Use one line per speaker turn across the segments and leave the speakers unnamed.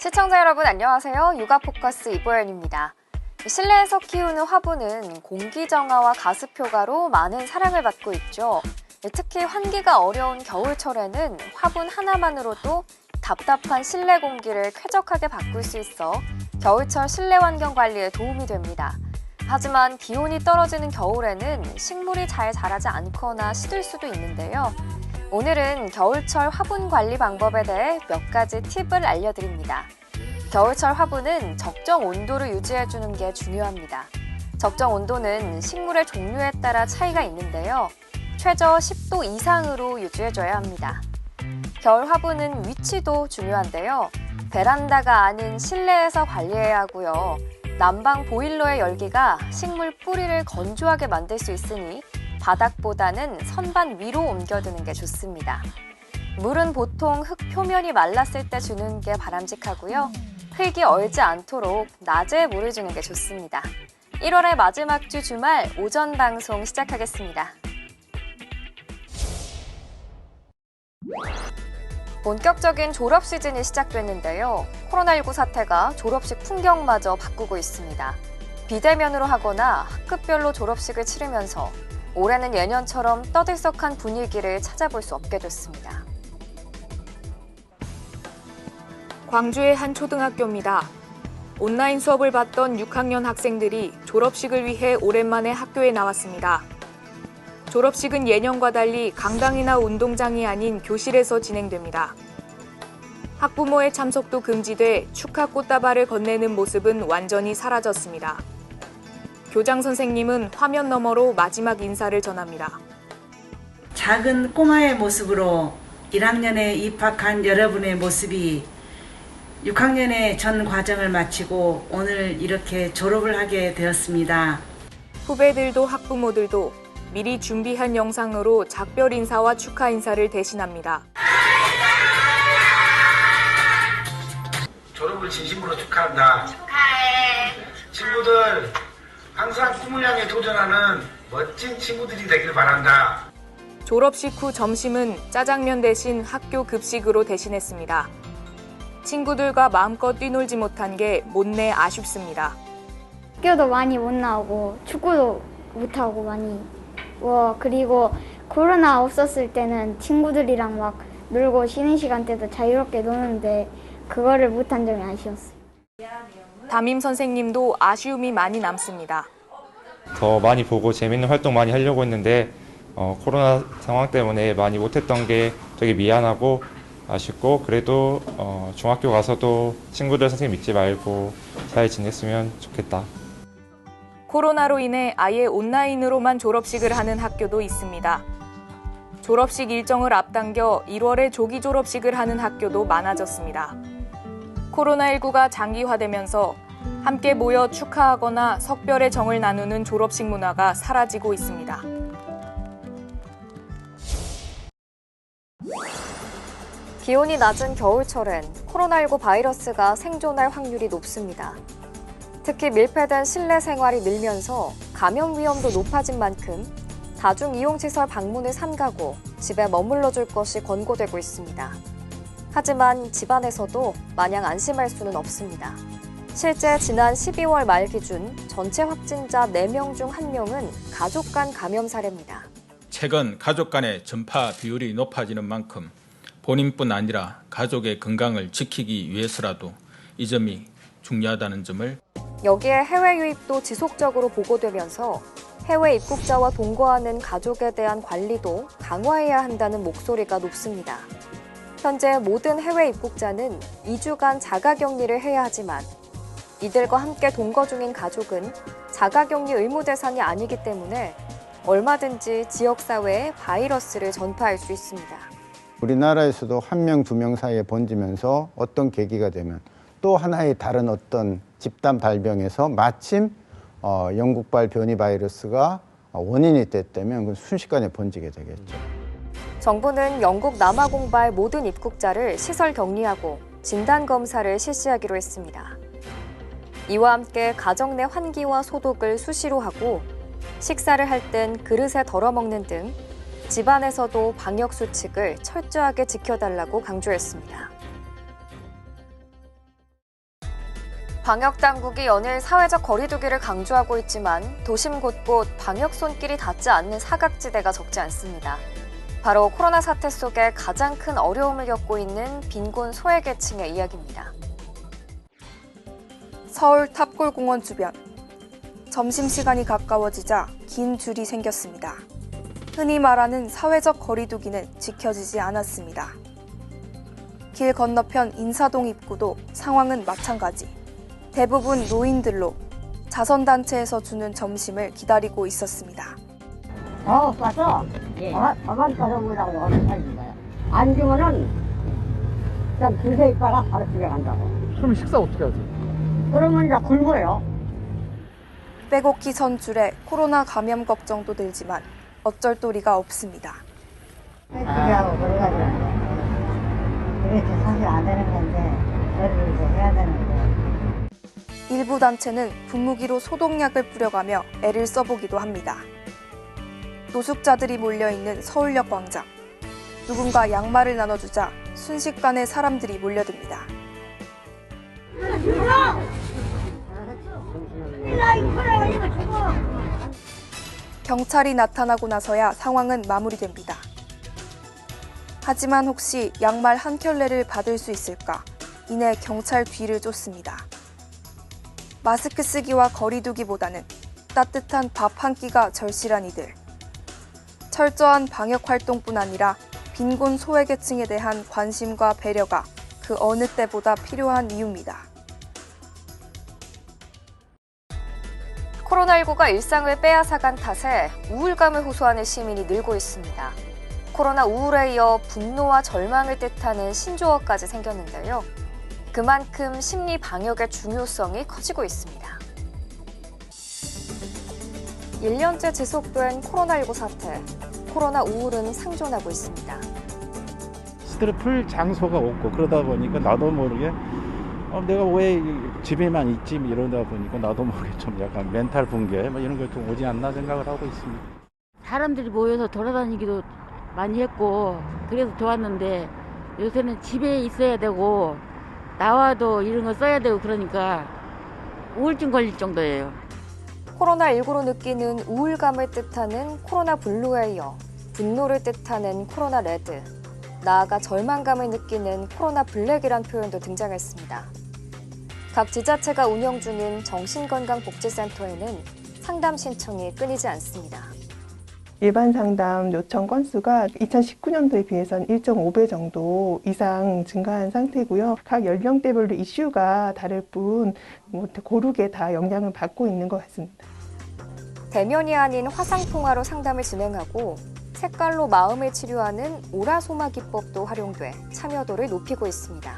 시청자 여러분 안녕하세요. 육아포커스 이보연입니다. 실내에서 키우는 화분은 공기정화와 가습효과로 많은 사랑을 받고 있죠. 특히 환기가 어려운 겨울철에는 화분 하나만으로도 답답한 실내 공기를 쾌적하게 바꿀 수 있어 겨울철 실내 환경 관리에 도움이 됩니다. 하지만 기온이 떨어지는 겨울에는 식물이 잘 자라지 않거나 시들 수도 있는데요. 오늘은 겨울철 화분 관리 방법에 대해 몇 가지 팁을 알려드립니다. 겨울철 화분은 적정 온도를 유지해주는 게 중요합니다. 적정 온도는 식물의 종류에 따라 차이가 있는데요. 최저 10도 이상으로 유지해줘야 합니다. 겨울 화분은 위치도 중요한데요. 베란다가 아닌 실내에서 관리해야 하고요. 난방 보일러의 열기가 식물 뿌리를 건조하게 만들 수 있으니 바닥보다는 선반 위로 옮겨두는 게 좋습니다. 물은 보통 흙 표면이 말랐을 때 주는 게 바람직하고요. 흙이 얼지 않도록 낮에 물을 주는 게 좋습니다. 1월의 마지막 주 주말 오전 방송 시작하겠습니다. 본격적인 졸업 시즌이 시작됐는데요. 코로나19 사태가 졸업식 풍경마저 바꾸고 있습니다. 비대면으로 하거나 학급별로 졸업식을 치르면서 올해는 예년처럼 떠들썩한 분위기를 찾아볼 수 없게 됐습니다.
광주의 한 초등학교입니다. 온라인 수업을 받던 6학년 학생들이 졸업식을 위해 오랜만에 학교에 나왔습니다. 졸업식은 예년과 달리 강당이나 운동장이 아닌 교실에서 진행됩니다. 학부모의 참석도 금지돼 축하 꽃다발을 건네는 모습은 완전히 사라졌습니다. 교장 선생님은 화면 너머로 마지막 인사를 전합니다.
작은 꼬마의 모습으로 1학년에 입학한 여러분의 모습이 6학년의 전 과정을 마치고 오늘 이렇게 졸업을 하게 되었습니다.
후배들도 학부모들도 미리 준비한 영상으로 작별 인사와 축하 인사를 대신합니다.
졸업을 진심으로 축하한다.
축하해.
친구들 항상 꿈을 향해 도전하는 멋진 친구들이 되길 바란다.
졸업식 후 점심은 짜장면 대신 학교 급식으로 대신했습니다. 친구들과 마음껏 뛰놀지 못한 게 못내 아쉽습니다.
학교도 많이 못 나오고 축구도 못하고 많이 그리고 코로나 없었을 때는 친구들이랑 막 놀고 쉬는 시간 때도 자유롭게 노는데 그거를 못한 점이 아쉬웠어요.
담임 선생님도 아쉬움이 많이 남습니다.
더 많이 보고 재밌는 활동 많이 하려고 했는데 코로나 상황 때문에 많이 못했던 게 되게 미안하고 아쉽고 그래도 중학교 가서도 친구들 선생님 잊지 말고 잘 지냈으면 좋겠다.
코로나로 인해 아예 온라인으로만 졸업식을 하는 학교도 있습니다. 졸업식 일정을 앞당겨 1월에 조기 졸업식을 하는 학교도 많아졌습니다. 코로나19가 장기화되면서 함께 모여 축하하거나 석별의 정을 나누는 졸업식 문화가 사라지고 있습니다.
기온이 낮은 겨울철엔 코로나19 바이러스가 생존할 확률이 높습니다. 특히 밀폐된 실내 생활이 늘면서 감염 위험도 높아진 만큼 다중이용시설 방문을 삼가고 집에 머물러 줄 것이 권고되고 있습니다. 하지만 집안에서도 마냥 안심할 수는 없습니다. 실제 지난 12월 말 기준 전체 확진자 4명 중 1명은 가족 간 감염 사례입니다.
최근 가족 간의 전파 비율이 높아지는 만큼 본인뿐 아니라 가족의 건강을 지키기 위해서라도 이 점이 중요하다는 점을
여기에 해외 유입도 지속적으로 보고되면서 해외 입국자와 동거하는 가족에 대한 관리도 강화해야 한다는 목소리가 높습니다. 현재 모든 해외 입국자는 2주간 자가격리를 해야 하지만 이들과 함께 동거 중인 가족은 자가격리 의무 대상이 아니기 때문에 얼마든지 지역사회에 바이러스를 전파할 수 있습니다.
우리나라에서도 1명, 2명 사이에 번지면서 어떤 계기가 되면 또 하나의 다른 어떤 집단 발병에서 마침 영국발 변이 바이러스가 원인이 됐다면 그건 순식간에 번지게 되겠죠.
정부는 영국 남아공발 모든 입국자를 시설 격리하고 진단검사를 실시하기로 했습니다. 이와 함께 가정 내 환기와 소독을 수시로 하고 식사를 할 땐 그릇에 덜어먹는 등 집안에서도 방역수칙을 철저하게 지켜달라고 강조했습니다. 방역 당국이 연일 사회적 거리두기를 강조하고 있지만 도심 곳곳 방역 손길이 닿지 않는 사각지대가 적지 않습니다. 바로 코로나 사태 속에 가장 큰 어려움을 겪고 있는 빈곤 소외계층의 이야기입니다.
서울 탑골공원 주변. 점심시간이 가까워지자 긴 줄이 생겼습니다. 흔히 말하는 사회적 거리두기는 지켜지지 않았습니다. 길 건너편 인사동 입구도 상황은 마찬가지. 대부분 노인들로 자선단체에서 주는 점심을 기다리고 있었습니다.
왔어? 예. 가만 가져보려고 어디 살린 거야. 안 주면은 그냥 줄서 있다가 바로 집에 간다고.
그럼 식사 어떻게 하지?
그러면 이제 굶어요.
빼곡히 선 줄에 코로나 감염 걱정도 들지만 어쩔 도리가 없습니다.
빼기하고 그래가지고 그게 사실 안 되는 건데 그래도 이제 해야 되는데.
일부 단체는 분무기로 소독약을 뿌려가며 애를 써보기도 합니다. 노숙자들이 몰려있는 서울역 광장. 누군가 양말을 나눠주자 순식간에 사람들이 몰려듭니다. 경찰이 나타나고 나서야 상황은 마무리됩니다. 하지만 혹시 양말 한 켤레를 받을 수 있을까? 이내 경찰 뒤를 쫓습니다. 마스크 쓰기와 거리두기보다는 따뜻한 밥 한 끼가 절실한 이들. 철저한 방역 활동뿐 아니라 빈곤 소외계층에 대한 관심과 배려가 그 어느 때보다 필요한 이유입니다.
코로나19가 일상을 빼앗아간 탓에 우울감을 호소하는 시민이 늘고 있습니다. 코로나 우울에 이어 분노와 절망을 뜻하는 신조어까지 생겼는데요. 그만큼 심리 방역의 중요성이 커지고 있습니다. 1년째 지속된 코로나19 사태, 코로나 우울은 상존하고 있습니다.
스트레스 풀 장소가 없고 그러다 보니까 나도 모르게 내가 왜 집에만 있지 이러다 보니까 나도 모르게 좀 약간 멘탈 붕괴 이런 거 좀 오지 않나 생각을 하고 있습니다.
사람들이 모여서 돌아다니기도 많이 했고 그래서 좋았는데 요새는 집에 있어야 되고 나와도 이런 거 써야 되고 그러니까 우울증 걸릴 정도예요.
코로나19로 느끼는 우울감을 뜻하는 코로나 블루에 이어 분노를 뜻하는 코로나 레드, 나아가 절망감을 느끼는 코로나 블랙이란 표현도 등장했습니다. 각 지자체가 운영 중인 정신건강복지센터에는 상담 신청이 끊이지 않습니다.
일반 상담 요청 건수가 2019년도에 비해서는 1.5배 정도 이상 증가한 상태고요. 각 연령대별로 이슈가 다를 뿐 고르게 다 영향을 받고 있는 것 같습니다.
대면이 아닌 화상통화로 상담을 진행하고 색깔로 마음을 치료하는 오라소마 기법도 활용돼 참여도를 높이고 있습니다.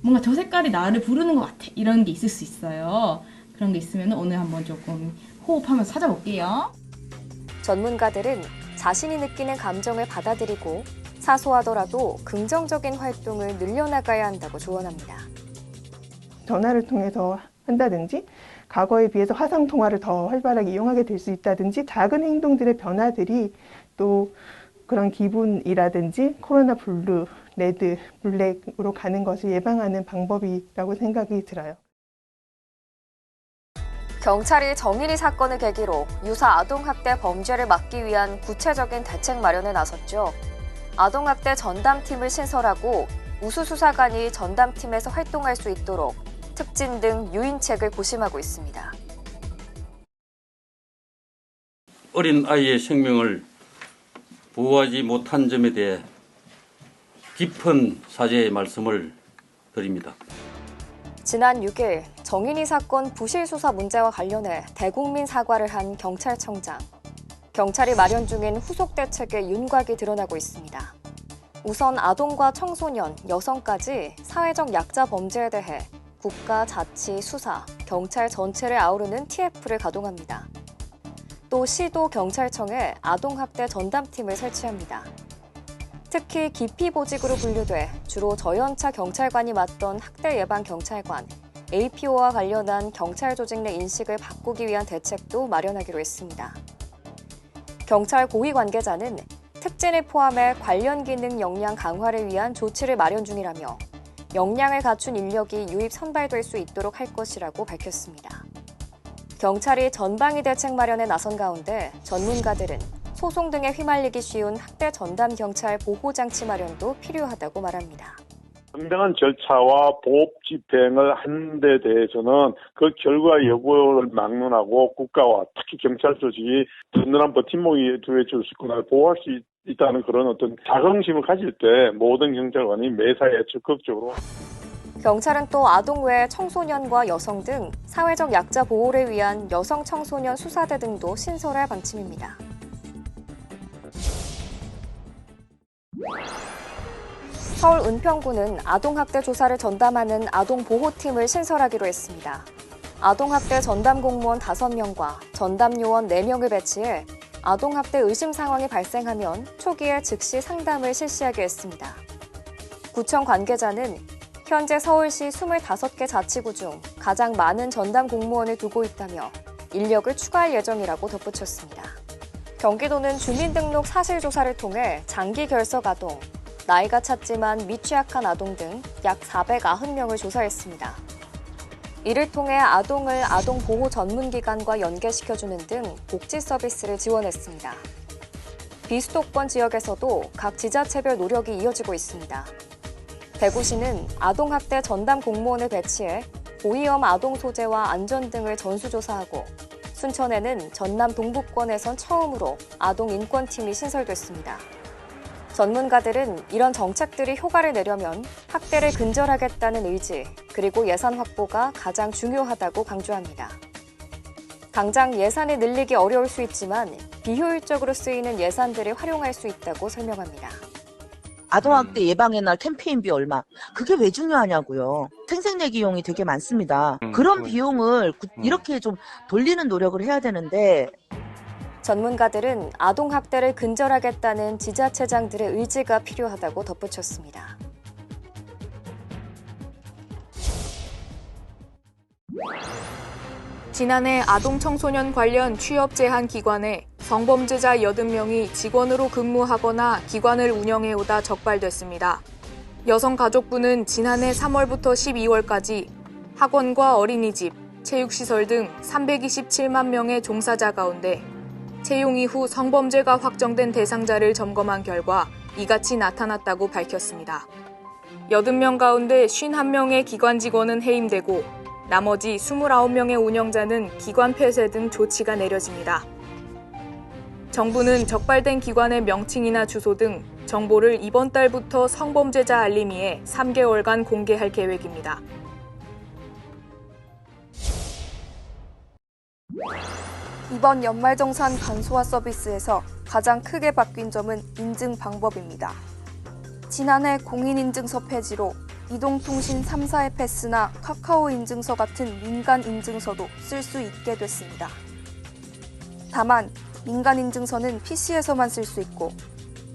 뭔가 저 색깔이 나를 부르는 것 같아. 이런 게 있을 수 있어요. 그런 게 있으면 오늘 한번 조금 호흡하면서 찾아볼게요.
전문가들은 자신이 느끼는 감정을 받아들이고 사소하더라도 긍정적인 활동을 늘려나가야 한다고 조언합니다.
전화를 통해서 한다든지 과거에 비해서 화상통화를 더 활발하게 이용하게 될 수 있다든지 작은 행동들의 변화들이 또 그런 기분이라든지 코로나 블루, 레드, 블랙으로 가는 것을 예방하는 방법이라고 생각이 들어요.
경찰이 정인이 사건을 계기로 유사 아동학대 범죄를 막기 위한 구체적인 대책 마련에 나섰죠. 아동학대 전담팀을 신설하고 우수수사관이 전담팀에서 활동할 수 있도록 특진 등 유인책을 고심하고 있습니다.
어린 아이의 생명을 보호하지 못한 점에 대해 깊은 사죄의 말씀을 드립니다.
지난 6일 정인이 사건 부실 수사 문제와 관련해 대국민 사과를 한 경찰청장. 경찰이 마련 중인 후속 대책의 윤곽이 드러나고 있습니다. 우선 아동과 청소년, 여성까지 사회적 약자 범죄에 대해 국가, 자치, 수사, 경찰 전체를 아우르는 TF를 가동합니다. 또 시도 경찰청에 아동학대 전담팀을 설치합니다. 특히 기피보직으로 분류돼 주로 저연차 경찰관이 맡던 학대 예방 경찰관, APO와 관련한 경찰 조직 내 인식을 바꾸기 위한 대책도 마련하기로 했습니다. 경찰 고위 관계자는 특진을 포함해 관련 기능 역량 강화를 위한 조치를 마련 중이라며 역량을 갖춘 인력이 유입 선발될 수 있도록 할 것이라고 밝혔습니다. 경찰이 전방위 대책 마련에 나선 가운데 전문가들은 소송 등에 휘말리기 쉬운 학대 전담 경찰 보호 장치 마련도 필요하다고 말합니다.
정당한 절차와 보호 집행을 하는 데 대해서는 그 결과 여부를 막론하고 국가와 특히 경찰 조직이 든든한 버팀목이 되어줄 수 있거나 보호할 수 있다는 그런 어떤 자긍심을 가질 때 모든 경찰관이 매사에 적극적으로
경찰은 또 아동 외에 청소년과 여성 등 사회적 약자 보호를 위한 여성 청소년 수사대 등도 신설할 방침입니다. 서울 은평구는 아동학대 조사를 전담하는 아동보호팀을 신설하기로 했습니다. 아동학대 전담 공무원 5명과 전담 요원 4명을 배치해 아동학대 의심 상황이 발생하면 초기에 즉시 상담을 실시하게 했습니다. 구청 관계자는 현재 서울시 25개 자치구 중 가장 많은 전담 공무원을 두고 있다며 인력을 추가할 예정이라고 덧붙였습니다. 경기도는 주민등록 사실조사를 통해 장기 결석 아동, 나이가 찼지만 미취학한 아동 등 약 490명을 조사했습니다. 이를 통해 아동을 아동보호 전문기관과 연계시켜주는 등 복지 서비스를 지원했습니다. 비수도권 지역에서도 각 지자체별 노력이 이어지고 있습니다. 대구시는 아동학대 전담 공무원을 배치해 고위험 아동 소재와 안전 등을 전수조사하고 순천에는 전남 동북권에선 처음으로 아동인권팀이 신설됐습니다. 전문가들은 이런 정책들이 효과를 내려면 학대를 근절하겠다는 의지, 그리고 예산 확보가 가장 중요하다고 강조합니다. 당장 예산을 늘리기 어려울 수 있지만 비효율적으로 쓰이는 예산들을 활용할 수 있다고 설명합니다.
아동학대 예방의 날 캠페인비 얼마? 그게 왜 중요하냐고요. 생색내기용이 되게 많습니다. 그런 비용을 이렇게 좀 돌리는 노력을 해야 되는데
전문가들은 아동학대를 근절하겠다는 지자체장들의 의지가 필요하다고 덧붙였습니다.
지난해 아동 청소년 관련 취업 제한 기관에 성범죄자 80명이 직원으로 근무하거나 기관을 운영해오다 적발됐습니다. 여성가족부는 지난해 3월부터 12월까지 학원과 어린이집, 체육시설 등 327만 명의 종사자 가운데 채용 이후 성범죄가 확정된 대상자를 점검한 결과 이같이 나타났다고 밝혔습니다. 80명 가운데 51명의 기관 직원은 해임되고 나머지 29명의 운영자는 기관 폐쇄 등 조치가 내려집니다. 정부는 적발된 기관의 명칭이나 주소 등 정보를 이번 달부터 성범죄자 알림이에 3개월간 공개할 계획입니다.
이번 연말정산 간소화 서비스에서 가장 크게 바뀐 점은 인증 방법입니다. 지난해 공인인증서 폐지로 이동통신 3사의 패스나 카카오 인증서 같은 민간 인증서도 쓸 수 있게 됐습니다. 다만 민간 인증서는 PC에서만 쓸 수 있고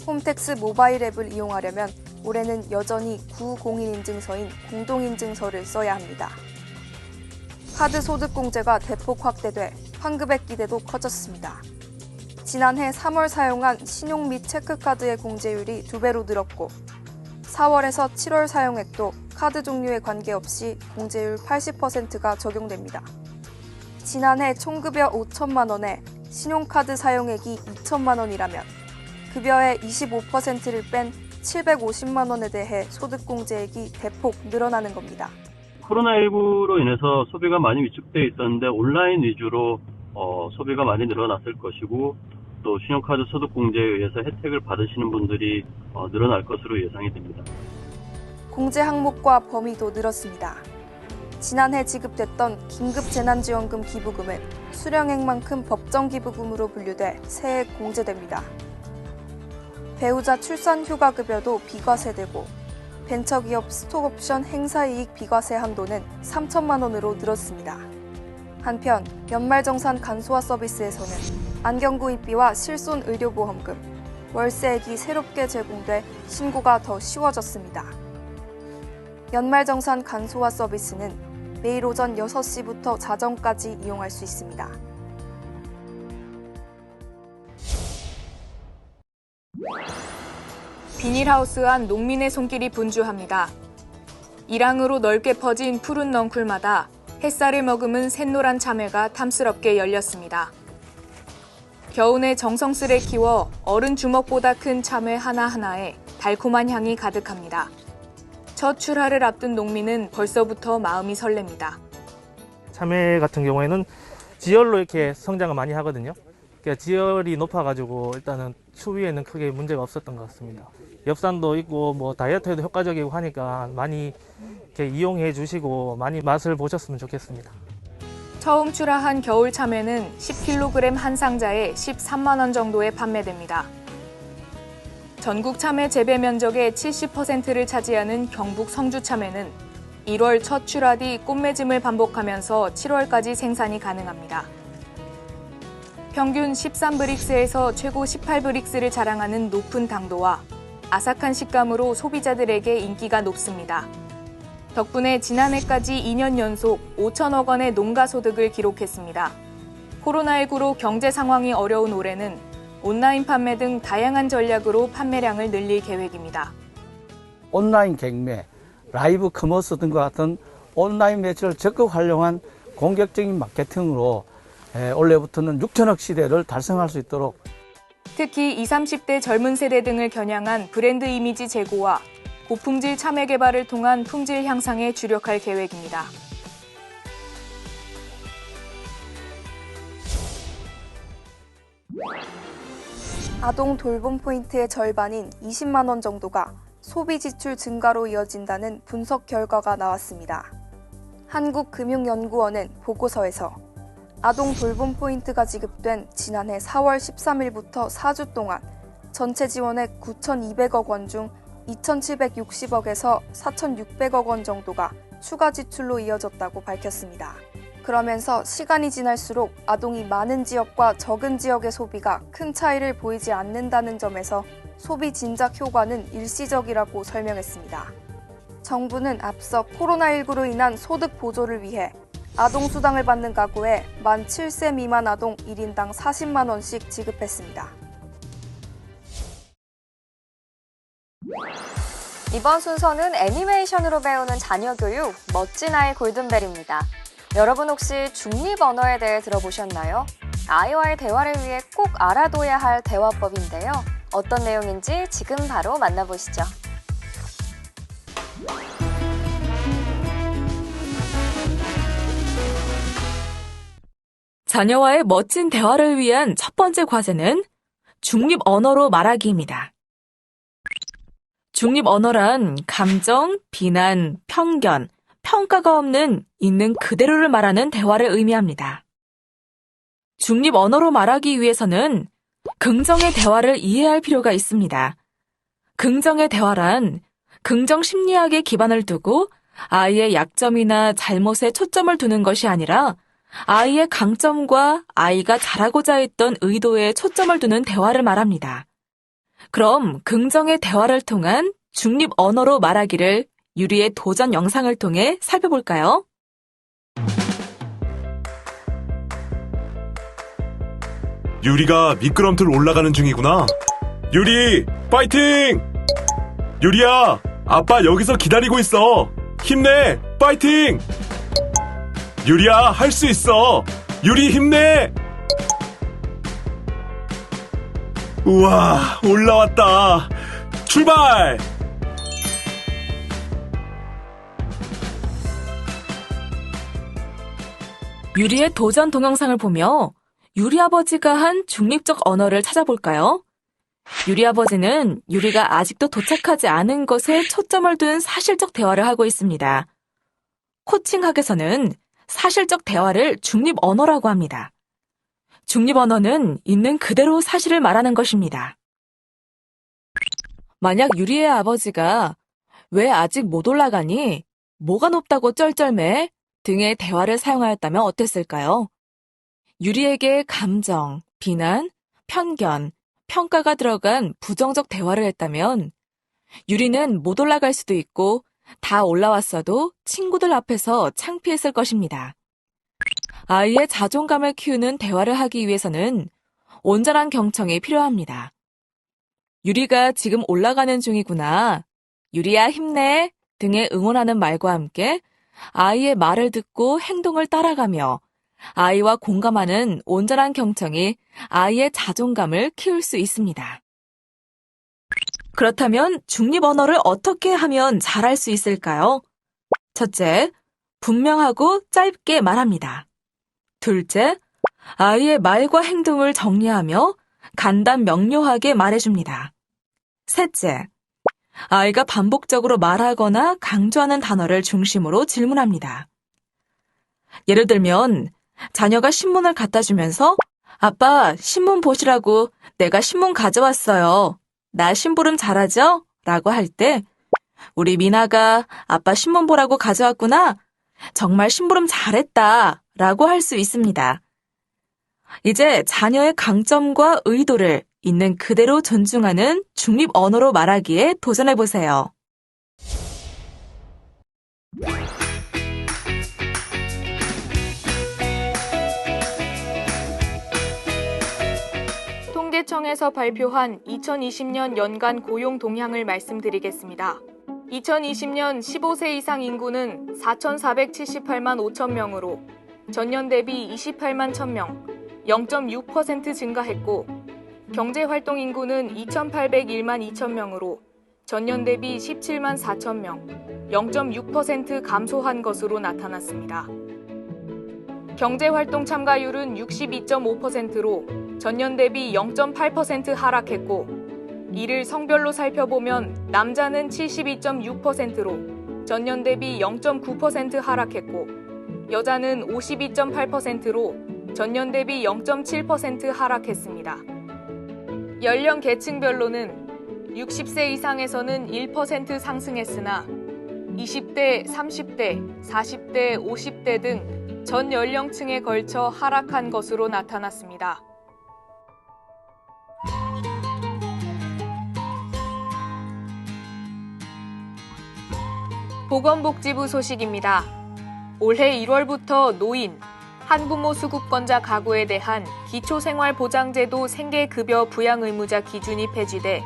홈택스 모바일 앱을 이용하려면 올해는 여전히 구공인인증서인 공동인증서를 써야 합니다. 카드 소득 공제가 대폭 확대돼 환급액 기대도 커졌습니다. 지난해 3월 사용한 신용 및 체크카드의 공제율이 2배로 늘었고 4월에서 7월 사용액도 카드 종류에 관계없이 공제율 80%가 적용됩니다. 지난해 총급여 5천만 원에 신용카드 사용액이 2천만 원이라면 급여의 25%를 뺀 750만 원에 대해 소득공제액이 대폭 늘어나는 겁니다.
코로나19로 인해서 소비가 많이 위축되어 있었는데 온라인 위주로 소비가 많이 늘어났을 것이고 또 신용카드 소득공제에 의해서 혜택을 받으시는 분들이 늘어날 것으로 예상이 됩니다.
공제 항목과 범위도 늘었습니다. 지난해 지급됐던 긴급재난지원금 기부금은 수령액만큼 법정기부금으로 분류돼 새해 공제됩니다. 배우자 출산휴가급여도 비과세되고 벤처기업 스톡옵션 행사이익 비과세 한도는 3천만 원으로 늘었습니다. 한편 연말정산 간소화 서비스에서는 안경구입비와 실손의료보험금, 월세액이 새롭게 제공돼 신고가 더 쉬워졌습니다. 연말정산 간소화 서비스는 매일 오전 6시부터 자정까지 이용할 수 있습니다.
비닐하우스 안 농민의 손길이 분주합니다. 일항으로 넓게 퍼진 푸른 넝쿨마다 햇살을 머금은 샛노란 참외가 탐스럽게 열렸습니다. 겨우내 정성스레 키워 어른 주먹보다 큰 참외 하나하나에 달콤한 향이 가득합니다. 첫 출하를 앞둔 농민은 벌써부터 마음이 설렙니다.
참외 같은 경우에는 지열로 이렇게 성장을 많이 하거든요. 그러니까 지열이 높아가지고 일단은 추위에는 크게 문제가 없었던 것 같습니다. 엽산도 있고 뭐 다이어트에도 효과적이고 하니까 많이 이렇게 이용해 주시고 많이 맛을 보셨으면 좋겠습니다.
처음 출하한 겨울 참외는 10kg 한 상자에 13만 원 정도에 판매됩니다. 전국 참외 재배 면적의 70%를 차지하는 경북 성주 참외는 1월 첫 출하 뒤 꽃맺음을 반복하면서 7월까지 생산이 가능합니다. 평균 13브릭스에서 최고 18브릭스를 자랑하는 높은 당도와 아삭한 식감으로 소비자들에게 인기가 높습니다. 덕분에 지난해까지 2년 연속 5천억 원의 농가 소득을 기록했습니다. 코로나19로 경제 상황이 어려운 올해는 온라인 판매 등 다양한 전략으로 판매량을 늘릴 계획입니다.
온라인 경매, 라이브 커머스 등과 같은 온라인 매체를 적극 활용한 공격적인 마케팅으로 올해부터는 6천억 시대를 달성할 수 있도록
특히 20, 30대 젊은 세대 등을 겨냥한 브랜드 이미지 제고와 고품질 참외 개발을 통한 품질 향상에 주력할 계획입니다.
아동 돌봄 포인트의 절반인 20만 원 정도가 소비 지출 증가로 이어진다는 분석 결과가 나왔습니다. 한국금융연구원은 보고서에서 아동 돌봄 포인트가 지급된 지난해 4월 13일부터 4주 동안 전체 지원액 9,200억 원 중 2,760억에서 4,600억 원 정도가 추가 지출로 이어졌다고 밝혔습니다. 그러면서 시간이 지날수록 아동이 많은 지역과 적은 지역의 소비가 큰 차이를 보이지 않는다는 점에서 소비 진작 효과는 일시적이라고 설명했습니다. 정부는 앞서 코로나19로 인한 소득 보조를 위해 아동수당을 받는 가구에 만 7세 미만 아동 1인당 40만 원씩 지급했습니다.
이번 순서는 애니메이션으로 배우는 자녀 교육, 멋진 아이 골든벨입니다. 여러분 혹시 중립 언어에 대해 들어보셨나요? 아이와의 대화를 위해 꼭 알아둬야 할 대화법인데요. 어떤 내용인지 지금 바로 만나보시죠.
자녀와의 멋진 대화를 위한 첫 번째 과제는 중립 언어로 말하기입니다. 중립 언어란 감정, 비난, 편견, 평가가 없는 있는 그대로를 말하는 대화를 의미합니다. 중립 언어로 말하기 위해서는 긍정의 대화를 이해할 필요가 있습니다. 긍정의 대화란 긍정 심리학에 기반을 두고 아이의 약점이나 잘못에 초점을 두는 것이 아니라 아이의 강점과 아이가 잘하고자 했던 의도에 초점을 두는 대화를 말합니다. 그럼 긍정의 대화를 통한 중립 언어로 말하기를 유리의 도전 영상을 통해 살펴볼까요?
유리가 미끄럼틀 올라가는 중이구나. 유리, 파이팅! 유리야, 아빠 여기서 기다리고 있어. 힘내, 파이팅! 유리야, 할 수 있어. 유리 힘내! 우와, 올라왔다. 출발!
유리의 도전 동영상을 보며 유리 아버지가 한 중립적 언어를 찾아볼까요? 유리 아버지는 유리가 아직도 도착하지 않은 것에 초점을 둔 사실적 대화를 하고 있습니다. 코칭학에서는 사실적 대화를 중립 언어라고 합니다. 중립 언어는 있는 그대로 사실을 말하는 것입니다. 만약 유리의 아버지가 왜 아직 못 올라가니? 뭐가 높다고 쩔쩔매? 등의 대화를 사용하였다면 어땠을까요? 유리에게 감정, 비난, 편견, 평가가 들어간 부정적 대화를 했다면 유리는 못 올라갈 수도 있고 다 올라왔어도 친구들 앞에서 창피했을 것입니다. 아이의 자존감을 키우는 대화를 하기 위해서는 온전한 경청이 필요합니다. 유리가 지금 올라가는 중이구나. 유리야 힘내. 등의 응원하는 말과 함께 아이의 말을 듣고 행동을 따라가며 아이와 공감하는 온전한 경청이 아이의 자존감을 키울 수 있습니다. 그렇다면 중립 언어를 어떻게 하면 잘할 수 있을까요? 첫째, 분명하고 짧게 말합니다. 둘째, 아이의 말과 행동을 정리하며 간단 명료하게 말해줍니다. 셋째, 아이가 반복적으로 말하거나 강조하는 단어를 중심으로 질문합니다. 예를 들면 자녀가 신문을 갖다 주면서 아빠, 신문 보시라고 내가 신문 가져왔어요. 나 심부름 잘하죠? 라고 할 때 우리 미나가 아빠 신문 보라고 가져왔구나. 정말 심부름 잘했다. 라고 할 수 있습니다. 이제 자녀의 강점과 의도를 있는 그대로 존중하는 중립 언어로 말하기에 도전해보세요.
통계청에서 발표한 2020년 연간 고용 동향을 말씀드리겠습니다. 2020년 15세 이상 인구는 4,478만 5천 명으로 전년 대비 28만 1,000명, 0.6% 증가했고 경제활동 인구는 2,801만 2천 명으로 전년 대비 17만 4천 명, 0.6% 감소한 것으로 나타났습니다. 경제활동 참가율은 62.5%로 전년 대비 0.8% 하락했고 이를 성별로 살펴보면 남자는 72.6%로 전년 대비 0.9% 하락했고 여자는 52.8%로 전년 대비 0.7% 하락했습니다. 연령 계층별로는 60세 이상에서는 1% 상승했으나 20대, 30대, 40대, 50대 등 전 연령층에 걸쳐 하락한 것으로 나타났습니다. 보건복지부 소식입니다. 올해 1월부터 노인, 한부모 수급권자 가구에 대한 기초생활보장제도 생계급여 부양 의무자 기준이 폐지돼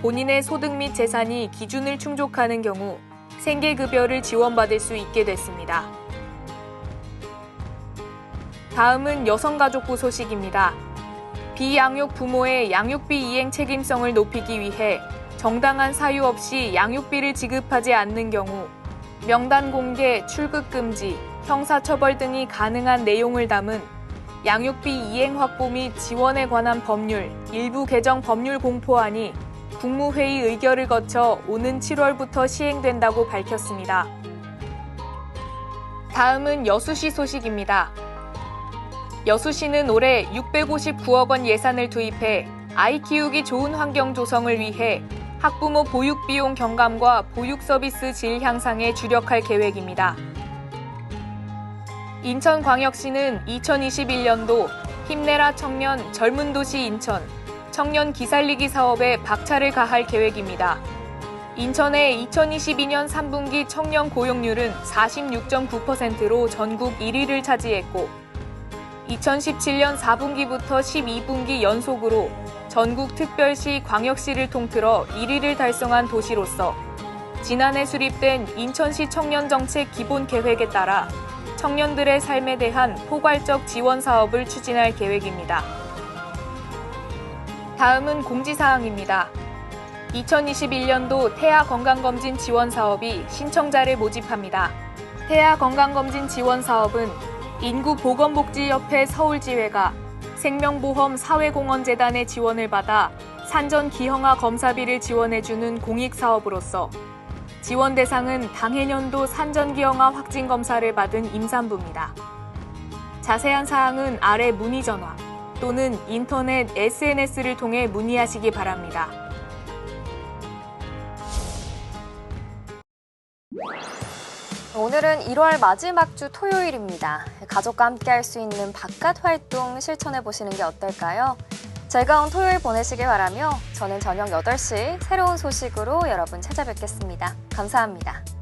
본인의 소득 및 재산이 기준을 충족하는 경우 생계급여를 지원받을 수 있게 됐습니다. 다음은 여성가족부 소식입니다. 비양육 부모의 양육비 이행 책임성을 높이기 위해 정당한 사유 없이 양육비를 지급하지 않는 경우 명단 공개, 출국 금지, 형사처벌 등이 가능한 내용을 담은 양육비 이행 확보 및 지원에 관한 법률 일부 개정 법률 공포안이 국무회의 의결을 거쳐 오는 7월부터 시행된다고 밝혔습니다. 다음은 여수시 소식입니다. 여수시는 올해 659억 원 예산을 투입해 아이 키우기 좋은 환경 조성을 위해 학부모 보육 비용 경감과 보육 서비스 질 향상에 주력할 계획입니다. 인천광역시는 2021년도 힘내라 청년 젊은 도시 인천 청년 기살리기 사업에 박차를 가할 계획입니다. 인천의 2022년 3분기 청년 고용률은 46.9%로 전국 1위를 차지했고 2017년 4분기부터 12분기 연속으로 전국 특별시, 광역시를 통틀어 1위를 달성한 도시로서 지난해 수립된 인천시 청년정책 기본계획에 따라 청년들의 삶에 대한 포괄적 지원 사업을 추진할 계획입니다. 다음은 공지사항입니다. 2021년도 태아 건강검진 지원 사업이 신청자를 모집합니다. 태아 건강검진 지원 사업은 인구보건복지협회 서울지회가 생명보험 사회공헌재단의 지원을 받아 산전 기형아 검사비를 지원해주는 공익사업으로서 지원 대상은 당해년도 산전기형아 확진검사를 받은 임산부입니다. 자세한 사항은 아래 문의전화 또는 인터넷 SNS를 통해 문의하시기 바랍니다.
오늘은 1월 마지막 주 토요일입니다. 가족과 함께 할 수 있는 바깥 활동 실천해 보시는 게 어떨까요? 즐거운 토요일 보내시길 바라며 저는 저녁 8시 새로운 소식으로 여러분 찾아뵙겠습니다. 감사합니다.